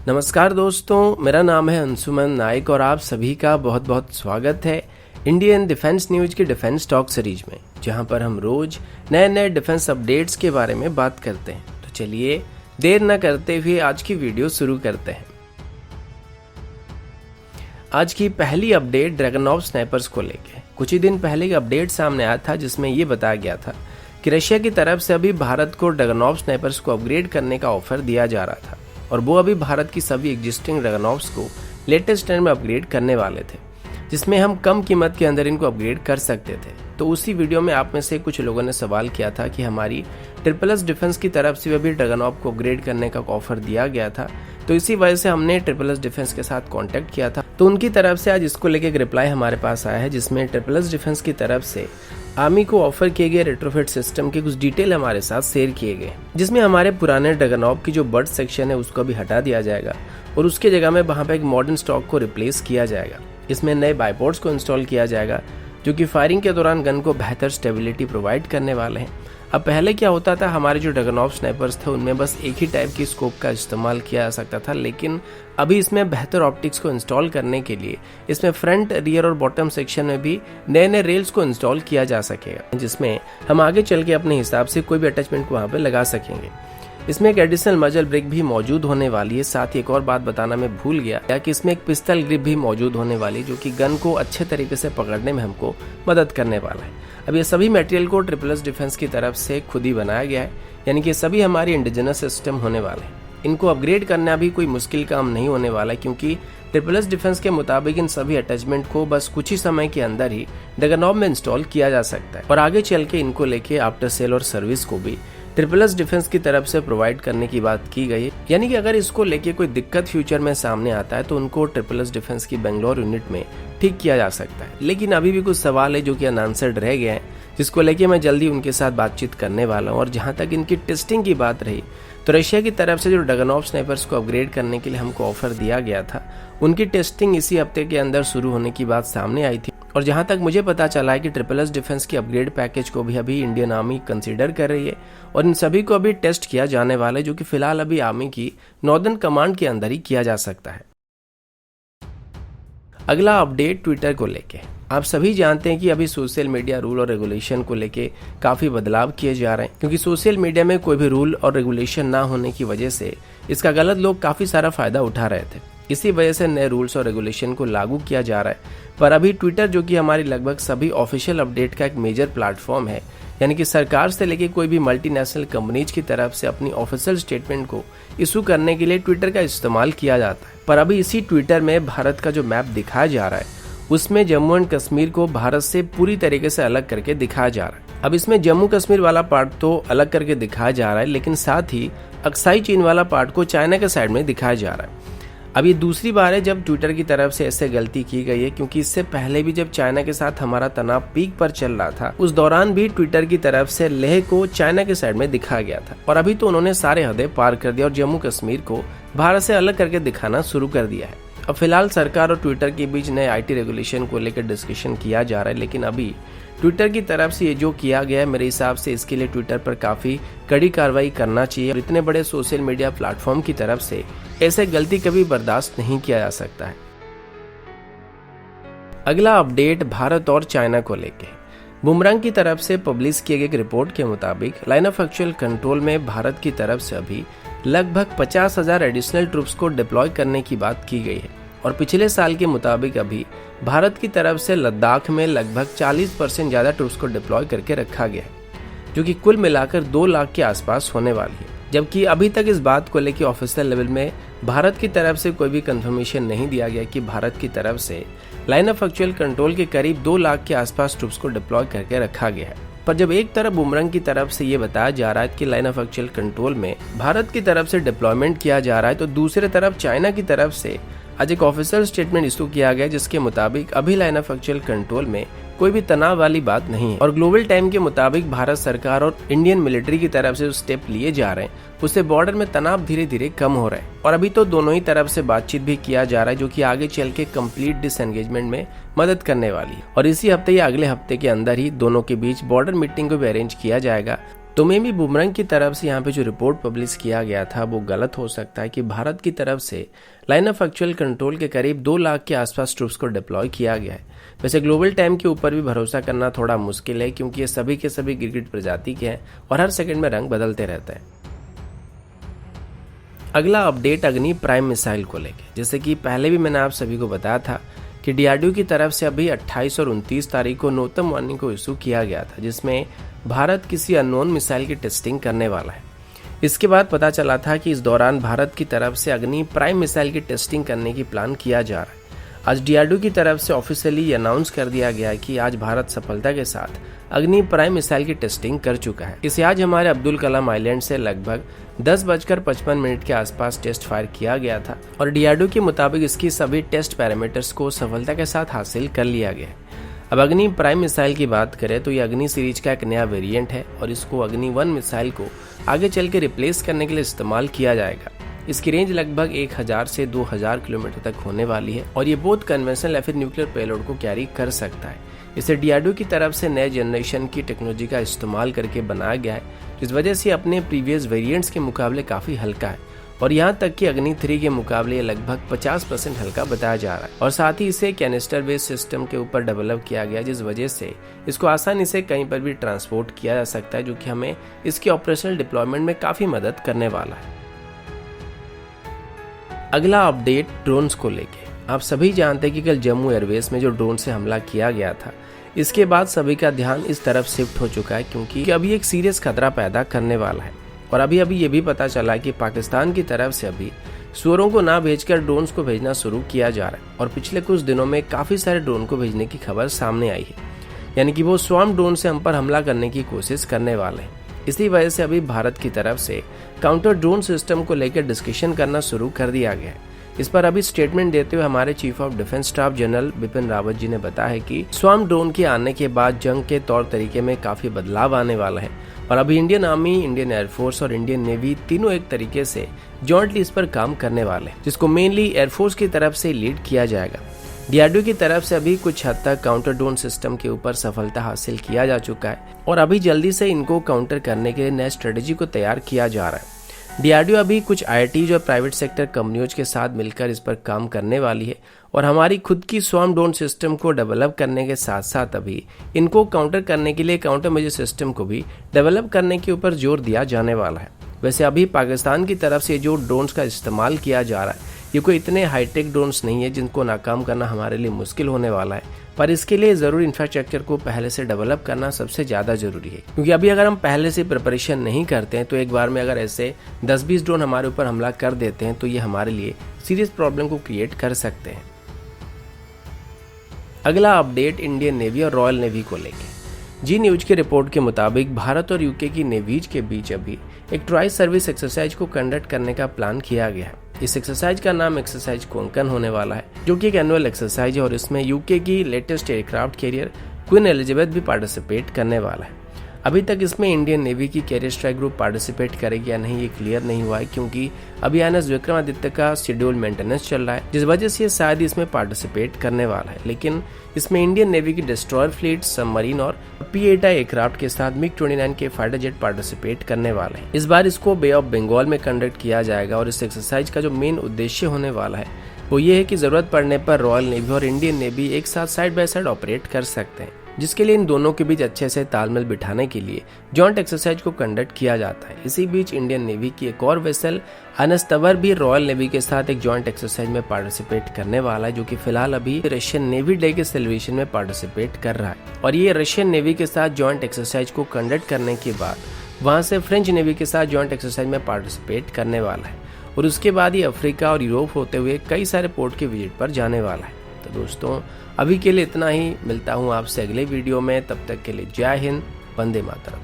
नमस्कार दोस्तों, मेरा नाम है अंशुमन नाइक और आप सभी का बहुत बहुत स्वागत है इंडियन डिफेंस न्यूज की डिफेंस टॉक सीरीज में, जहां पर हम रोज नए नए डिफेंस अपडेट्स के बारे में बात करते हैं। तो चलिए देर न करते हुए आज की वीडियो शुरू करते हैं। आज की पहली अपडेट ड्रैगनऑफ स्नाइपर्स को लेकर कुछ ही दिन पहले एक अपडेट सामने आया था, जिसमें ये बताया गया था कि रशिया की तरफ से अभी भारत को ड्रैगनऑफ स्नाइपर्स को अपग्रेड करने का ऑफर दिया जा रहा था और वो अभी भारत की सभी एग्जिस्टिंग ड्रैगनऑफ्स को लेटेस्ट ट्रेंड में अपग्रेड करने वाले थे, जिसमें हम कम कीमत के अंदर इनको अपग्रेड कर सकते थे। तो उसी वीडियो में आप में से कुछ लोगों ने सवाल किया था कि हमारी ट्रिपल डिफेंस की तरफ से भी ड्रैगनऑफ को अपग्रेड करने का ऑफर दिया गया था, तो इसी वजह से हमने ट्रिपल डिफेंस के साथ कांटेक्ट किया था। तो उनकी तरफ से आज इसको लेके एक रिप्लाई हमारे पास आया है, जिसमें ट्रिपल डिफेंस की तरफ से आर्मी को ऑफर किए गए रेट्रोफिट सिस्टम के कुछ डिटेल हमारे साथ शेयर किए गए, जिसमें हमारे पुराने ड्रैगनऑफ की जो बर्ड सेक्शन है उसको भी हटा दिया जाएगा और उसके जगह में वहां पे एक मॉडर्न स्टॉक को रिप्लेस किया जाएगा। इसमें नए बाइपोड्स को इंस्टॉल किया जाएगा, जो कि फायरिंग के दौरान गन को बेहतर स्टेबिलिटी प्रोवाइड करने वाले हैं। अब पहले क्या होता था, हमारे जो ड्रैगनऑफ स्नाइपर्स थे उनमें बस एक ही टाइप की स्कोप का इस्तेमाल किया जा सकता था, लेकिन अभी इसमें बेहतर ऑप्टिक्स को इंस्टॉल करने के लिए इसमें फ्रंट, रियर और बॉटम सेक्शन में भी नए नए रेल्स को इंस्टॉल किया जा सकेगा, जिसमें हम आगे चल के अपने हिसाब से कोई भी अटैचमेंट को वहाँ पे लगा सकेंगे। इसमें एक एडिशनल मजल ब्रेक भी मौजूद होने वाली है। साथ ही एक और बात बताना मैं भूल गया कि इसमें एक पिस्टल ग्रिप भी मौजूद होने वाली है, जो कि गन को अच्छे तरीके से पकड़ने में हमको मदद करने वाला है। अब ये सभी मटेरियल को ट्रिपल डिफेंस की तरफ से खुद ही बनाया गया है, यानी कि सभी हमारी इंडिजिनस सिस्टम होने वाले हैं। इनको अपग्रेड करना भी कोई मुश्किल काम नहीं होने वाला है, क्योंकि ट्रिपल डिफेंस के मुताबिक इन सभी अटैचमेंट को बस कुछ ही समय के अंदर ही ड्रैगनऑफ में इंस्टॉल किया जा सकता है और आगे चल के इनको लेके आफ्टर सेल और सर्विस को भी ट्रिपल डिफेंस की तरफ से प्रोवाइड करने की बात की गई है। यानी कि अगर इसको लेके कोई दिक्कत फ्यूचर में सामने आता है तो उनको ट्रिपल डिफेंस की बेंगलोर यूनिट में ठीक किया जा सकता है। लेकिन अभी भी कुछ सवाल है जो कि अनआंसर्ड रह गए हैं, जिसको लेके मैं जल्दी उनके साथ बातचीत करने वाला हूँ। और जहां तक इनकी टेस्टिंग की बात रही, तो रशिया की तरफ से जो ड्रैगनऑफ स्नाइपर्स को अपग्रेड करने के लिए हमको ऑफर दिया गया था, उनकी टेस्टिंग इसी हफ्ते के अंदर शुरू होने की बात सामने आई थी। और जहां तक मुझे पता चला है कि ट्रिपल डिफेंस की अपग्रेड पैकेज को भी अभी इंडियन आर्मी कंसीडर कर रही है और इन सभी को अभी टेस्ट किया जाने वाला है, जो कि फिलहाल अभी आर्मी की नॉर्दर्न कमांड के अंदर ही किया जा सकता है। अगला अपडेट ट्विटर को लेके। आप सभी जानते हैं कि अभी सोशल मीडिया रूल और रेगुलेशन को लेके काफी बदलाव किए जा रहे हैं, क्योंकि सोशल मीडिया में कोई भी रूल और रेगुलेशन ना होने की वजह से इसका गलत लोग काफी सारा फायदा उठा रहे थे। इसी वजह से नए रूल्स और रेगुलेशन को लागू किया जा रहा है। पर अभी ट्विटर, जो कि हमारी लगभग सभी ऑफिशियल अपडेट का एक मेजर प्लेटफॉर्म है, यानी कि सरकार से लेके कोई भी मल्टीनेशनल कंपनीज की तरफ से अपनी ऑफिशियल स्टेटमेंट को इशू करने के लिए ट्विटर का इस्तेमाल किया जाता है। पर अभी इसी ट्विटर में भारत का जो मैप दिखाया जा रहा है, उसमें जम्मू एंड कश्मीर को भारत से पूरी तरीके से अलग करके दिखाया जा रहा है। अब इसमें जम्मू कश्मीर वाला पार्ट तो अलग करके दिखाया जा रहा है, लेकिन साथ ही अक्साई चीन वाला पार्ट को चाइना के साइड में दिखाया जा रहा है। अब ये दूसरी बार है जब ट्विटर की तरफ से ऐसे गलती की गई है, क्योंकि इससे पहले भी जब चाइना के साथ हमारा तनाव पीक पर चल रहा था, उस दौरान भी ट्विटर की तरफ से लेह को चाइना के साइड में दिखाया गया था। और अभी तो उन्होंने सारे हदें पार कर दिया और जम्मू कश्मीर को भारत से अलग करके दिखाना शुरू कर दिया है। अब फिलहाल सरकार और ट्विटर के बीच नए IT रेगुलेशन को लेकर डिस्कशन किया जा रहा है, लेकिन अभी ट्विटर की तरफ से ये जो किया गया है, मेरे हिसाब से इसके लिए ट्विटर पर काफी कड़ी कार्रवाई करना चाहिए। और इतने बड़े सोशल मीडिया प्लेटफॉर्म की तरफ से ऐसे गलती कभी बर्दाश्त नहीं किया जा सकता है। अगला अपडेट भारत और चाइना को लेके। बुमरांग की तरफ से पब्लिश किए गए एक रिपोर्ट के मुताबिक लाइन ऑफ एक्चुअल कंट्रोल में भारत की तरफ से अभी लगभग 50,000 एडिशनल ट्रूप्स को डिप्लॉय करने की बात की गई है। और पिछले साल के मुताबिक अभी भारत की तरफ से लद्दाख में लगभग 40% ज्यादा ट्रूप्स को डिप्लॉय करके रखा गया है, जो कि कुल मिलाकर 2 लाख के आसपास होने वाली है। जबकि अभी तक इस बात को लेकर ऑफिशियल लेवल में भारत की तरफ से कोई भी कंफर्मेशन नहीं दिया गया कि भारत की तरफ से लाइन ऑफ एक्चुअल कंट्रोल के करीब 2 लाख के आसपास ट्रूप्स को डिप्लॉय करके रखा गया है। पर जब एक तरफ बुमरांग की तरफ से ये बताया जा रहा है कि लाइन ऑफ एक्चुअल कंट्रोल में भारत की तरफ से डिप्लॉयमेंट किया जा रहा है, तो दूसरी तरफ चाइना की तरफ से आज एक ऑफिशियल स्टेटमेंट इशू किया गया, जिसके मुताबिक अभी लाइन ऑफ एक्चुअल कंट्रोल में कोई भी तनाव वाली बात नहीं है। और ग्लोबल टाइम के मुताबिक भारत सरकार और इंडियन मिलिट्री की तरफ से जो स्टेप लिए जा रहे हैं, उससे बॉर्डर में तनाव धीरे धीरे कम हो रहा है। और अभी तो दोनों ही तरफ से बातचीत भी किया जा रहा है, जो कि आगे चल के कंप्लीट डिसएंगेजमेंट में मदद करने वाली है। और इसी हफ्ते या अगले हफ्ते के अंदर ही दोनों के बीच बॉर्डर मीटिंग को भी अरेंज किया जाएगा। तोमेमी बुमरंग की तरफ से यहाँ पे जो रिपोर्ट पब्लिश किया गया था वो गलत हो सकता है कि भारत की तरफ से लाइन ऑफ एक्चुअल कंट्रोल के करीब 2 लाख के आसपास ट्रूप्स को डिप्लॉय किया गया है। वैसे ग्लोबल टाइम के ऊपर भी भरोसा करना थोड़ा मुश्किल है, क्योंकि ये सभी के सभी गिरगिट प्रजाति के हैं और हर सेकंड में रंग बदलते रहते हैं। अगला अपडेट अग्नि प्राइम मिसाइल को लेके, जैसे कि पहले भी मैंने आप सभी को बताया था कि DRDO की तरफ से अभी 28 और 29 तारीख को नोटम वार्निंग को इशू किया गया था, जिसमें भारत किसी अननोन मिसाइल की टेस्टिंग करने वाला है। इसके बाद पता चला था कि इस दौरान भारत की तरफ से अग्नि प्राइम मिसाइल की टेस्टिंग करने की प्लान किया जा रहा है। आज DRDO की तरफ से ऑफिशियली अनाउंस कर दिया गया कि आज भारत सफलता के साथ अग्नि प्राइम मिसाइल की टेस्टिंग कर चुका है। इसे आज हमारे अब्दुल कलाम आइलैंड से लगभग 10:55 के आसपास टेस्ट फायर किया गया था और DRDO के मुताबिक इसकी सभी टेस्ट पैरामीटर्स को सफलता के साथ हासिल कर लिया गया है। अब अग्नि प्राइम मिसाइल की बात करें तो ये अग्नि सीरीज का एक नया वेरिएंट है और इसको अग्नि 1 मिसाइल को आगे चल के रिप्लेस करने के लिए इस्तेमाल किया जाएगा। इसकी रेंज लगभग 1000 से 2000 किलोमीटर तक होने वाली है और ये बोथ कन्वेंशनल या फिर न्यूक्लियर पेलोड को कैरी कर सकता है। इसे DRDO की तरफ से नए जनरेशन की टेक्नोलॉजी का इस्तेमाल करके बनाया गया है, जिस वजह से अपने प्रीवियस वेरिएंट्स के मुकाबले काफ़ी हल्का है और यहाँ तक कि अग्नि 3 के मुकाबले लगभग 50% हल्का बताया जा रहा है। और साथ ही इसे कैनिस्टर बेस्ड सिस्टम के ऊपर डेवलप किया गया, जिस वजह से इसको आसानी से कहीं पर भी ट्रांसपोर्ट किया जा सकता है, जो कि हमें इसके ऑपरेशनल डिप्लॉयमेंट में काफ़ी मदद करने वाला है। अगला अपडेट ड्रोन्स को लेके। आप सभी जानते हैं कि कल जम्मू एयरवेज में जो ड्रोन से हमला किया गया था, इसके बाद सभी का ध्यान इस तरफ शिफ्ट हो चुका है, क्योंकि अभी एक सीरियस खतरा पैदा करने वाला है। और अभी ये भी पता चला कि पाकिस्तान की तरफ से अभी सुअरों को ना भेजकर ड्रोन्स को भेजना शुरू किया जा रहा है और पिछले कुछ दिनों में काफ़ी सारे ड्रोन को भेजने की खबर सामने आई है, यानी कि वो स्वार्म ड्रोन से हम पर हमला करने की कोशिश करने वाले हैं। इसी वजह से अभी भारत की तरफ से काउंटर ड्रोन सिस्टम को लेकर डिस्कशन करना शुरू कर दिया गया है। इस पर अभी स्टेटमेंट देते हुए हमारे chief of defence staff general Bipin Rawat ji ने बताया है कि स्वार्म ड्रोन के आने के बाद जंग के तौर तरीके में काफी बदलाव आने वाला है और अभी इंडियन आर्मी, इंडियन एयरफोर्स और इंडियन नेवी तीनों एक तरीके से जॉइंटली इस पर काम करने वाले हैं, जिसको मेनली एयरफोर्स की तरफ से लीड किया जाएगा। DRDO की तरफ से अभी कुछ हद तक काउंटर ड्रोन सिस्टम के ऊपर सफलता हासिल किया जा चुका है और अभी जल्दी से इनको काउंटर करने के लिए नए स्ट्रेटेजी को तैयार किया जा रहा है। DRDO अभी कुछ IITs और प्राइवेट सेक्टर कंपनियों के साथ मिलकर इस पर काम करने वाली है और हमारी खुद की स्वार्म ड्रोन सिस्टम को डेवलप करने के साथ साथ अभी इनको काउंटर करने के लिए काउंटर मेजर सिस्टम को भी डेवलप करने के ऊपर जोर दिया जाने वाला है। वैसे अभी पाकिस्तान की तरफ से जो ड्रोन्स का इस्तेमाल किया जा रहा है, ये कोई इतने हाईटेक ड्रोन्स नहीं है जिनको नाकाम करना हमारे लिए मुश्किल होने वाला है, पर इसके लिए ज़रूर इंफ्रास्ट्रक्चर को पहले से डेवलप करना सबसे ज़्यादा ज़रूरी है, क्योंकि अभी अगर हम पहले से प्रिपरेशन नहीं करते हैं तो एक बार में अगर ऐसे 10-20 ड्रोन हमारे ऊपर हमला कर देते हैं तो ये हमारे लिए सीरियस प्रॉब्लम को क्रिएट कर सकते हैं। अगला अपडेट इंडियन नेवी और रॉयल नेवी को लेके। जी न्यूज के रिपोर्ट के मुताबिक भारत और यूके की नेवीज के बीच अभी एक ट्राई सर्विस एक्सरसाइज को कंडक्ट करने का प्लान किया गया है। इस एक्सरसाइज का नाम एक्सरसाइज कोंकण होने वाला है, जो कि एक एनुअल एक्सरसाइज है और इसमें यूके की latest aircraft carrier queen Elizabeth भी पार्टिसिपेट करने वाला है। अभी तक इसमें इंडियन नेवी की कैरियर स्ट्राइक ग्रुप पार्टिसिपेट करेगी या नहीं, ये क्लियर नहीं हुआ है, क्योंकि अभी INS विक्रमादित्य का शेड्यूल मेंटेनेंस चल रहा है, जिस वजह से शायद इसमें पार्टिसिपेट करने वाला है। लेकिन इसमें इंडियन नेवी की डिस्ट्रॉयर फ्लीट, सबमरीन और P-8I एयरक्राफ्ट के साथ MiG-29 के फाइटर जेट पार्टिसिपेट करने वाले हैं। इस बार इसको बे ऑफ बंगाल में कंडक्ट किया जाएगा और इस एक्सरसाइज का जो मेन उद्देश्य होने वाला है वो ये है कि जरूरत पड़ने पर रॉयल नेवी और इंडियन नेवी एक साथ साइड बाय साइड ऑपरेट कर सकते हैं, जिसके लिए इन दोनों के बीच अच्छे से तालमेल बिठाने के लिए जॉइंट एक्सरसाइज को कंडक्ट किया जाता है। इसी बीच इंडियन नेवी की एक और वेसल INS तवर भी रॉयल नेवी के साथ एक जॉइंट एक्सरसाइज में पार्टिसिपेट करने वाला है, जो कि फिलहाल अभी रशियन नेवी डे के सेलिब्रेशन में पार्टिसिपेट कर रहा है। और ये रशियन नेवी के साथ जॉइंट एक्सरसाइज को कंडक्ट करने के बाद वहां से फ्रेंच नेवी के साथ जॉइंट एक्सरसाइज में पार्टिसिपेट करने वाला है और उसके बाद ये अफ्रीका और यूरोप होते हुए कई सारे पोर्ट के विजिट पर जाने वाला है। तो दोस्तों अभी के लिए इतना ही, मिलता हूँ आपसे अगले वीडियो में, तब तक के लिए जय हिंद, वंदे मातरम।